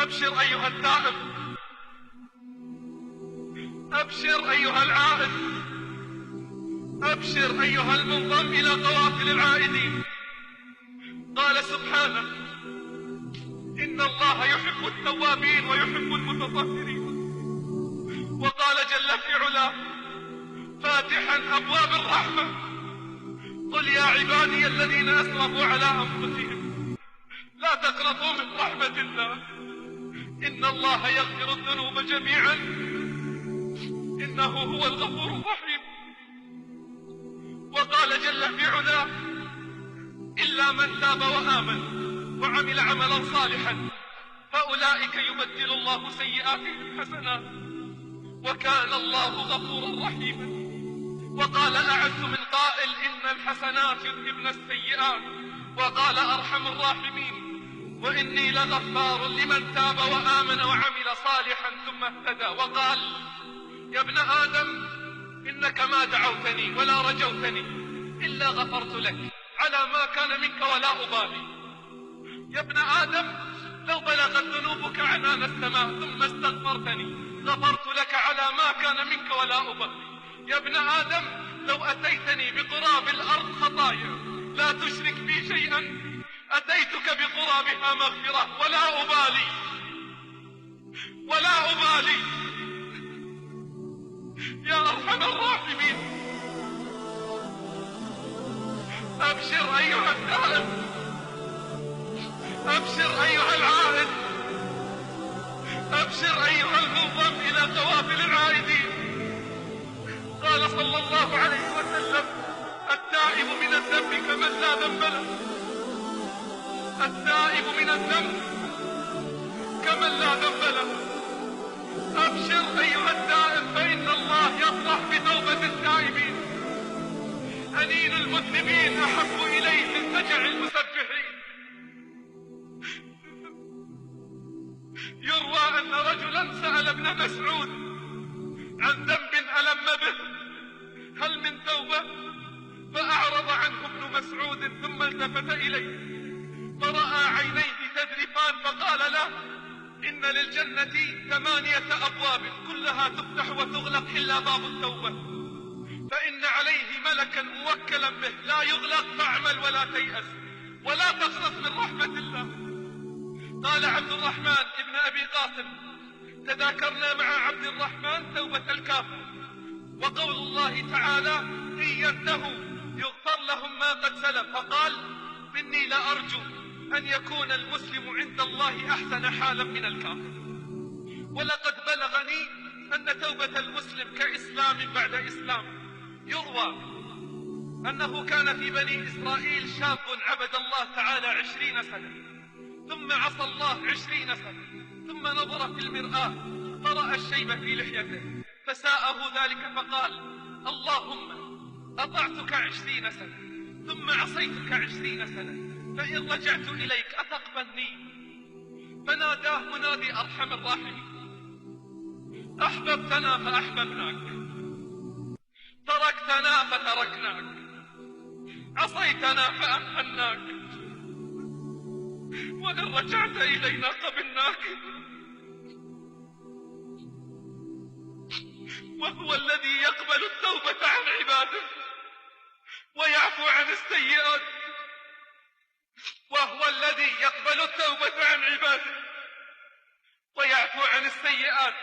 أبشر أيها التائب، أبشر أيها العائد، أبشر أيها المنضم إلى قوافل العائدين. قال سبحانه: إن الله يحب التوابين ويحب المتطهرين. وقال جل في علاه فاتحا أبواب الرحمة: قل يا عبادي الذين أسرفوا على أنفسهم لا تقنطوا من رحمة الله إن الله يغفر الذنوب جميعا إنه هو الغفور الرحيم. وقال جل في علاه: إلا من تاب وآمن وعمل عملا صالحا فأولئك يبدل الله سيئاتهم حسنات وكان الله غفورا رحيما. وقال أعز من قائل: إن الحسنات يذهبن السيئات. وقال أرحم الراحمين: وإني لغفار لمن تاب وآمن وعمل صالحا ثم اهتدى. وقال: يا ابن آدم إنك ما دعوتني ولا رجوتني إلا غفرت لك على ما كان منك ولا أبالي. يا ابن آدم لو بلغت ذنوبك عنان السماء ثم استغفرتني غفرت لك على ما كان منك ولا أبالي. يا ابن آدم لو أتيتني بقراب الأرض خطايا لا تشرك بي شيئا أتيتك بقرابها مغفرة ولا أبالي ولا أبالي. يا أرحم الراحمين أبشر أيها التائب، أبشر أيها العائد، أبشر أيها المنضم إلى قوافل العائدين. قال صلى الله عليه وسلم: التائب من الذنب كمن لا ذنب له، التائب من الذنب كمن لا ذنب له. أبشر أيها التائب فإن الله يفرح بتوبة التائبين. أنين المذنبين أحب إليه من فجع المسبحين. يروى أن رجلا سأل ابن مسعود عن ذنب ألم به: هل من توبة؟ فأعرض عنه ابن مسعود ثم التفت إليه فرأى عينيه تذرفان فقال له: إن للجنة 8 أبواب كلها تفتح وتغلق إلا باب التوبة، فإن عليه ملكا موكلا به لا يغلق فاعمل ولا تيأس ولا تقنط من رحمة الله. قال عبد الرحمن ابن أبي قاسم: تذاكرنا مع عبد الرحمن توبة الكافر وقول الله تعالى: إن ينتهوا يغفر لهم ما قد سلف. فقال: إني لأرجو أن يكون المسلم عند الله أحسن حالا من الكافر. ولقد بلغني أن توبة المسلم كإسلام بعد إسلام. يروى أنه كان في بني إسرائيل شاب عبد الله تعالى 20 سنة ثم عصى الله 20 سنة ثم نظر في المرآة فرأى الشيب في لحيته فساءه ذلك فقال: اللهم أطعتك 20 سنة ثم عصيتك 20 سنة فإن رجعت إليك أتقبلني؟ فناداه منادي أرحم الراحمين: أحببتنا فأحببناك، تركتنا فتركناك، عصيتنا فأمهلناك، وإن رجعت إلينا قبلناك. وهو الذي يقبل التوبة عن عباده ويعفو عن السيئات، وهو الذي يقبل التوبة عن عباده ويعفو عن السيئات.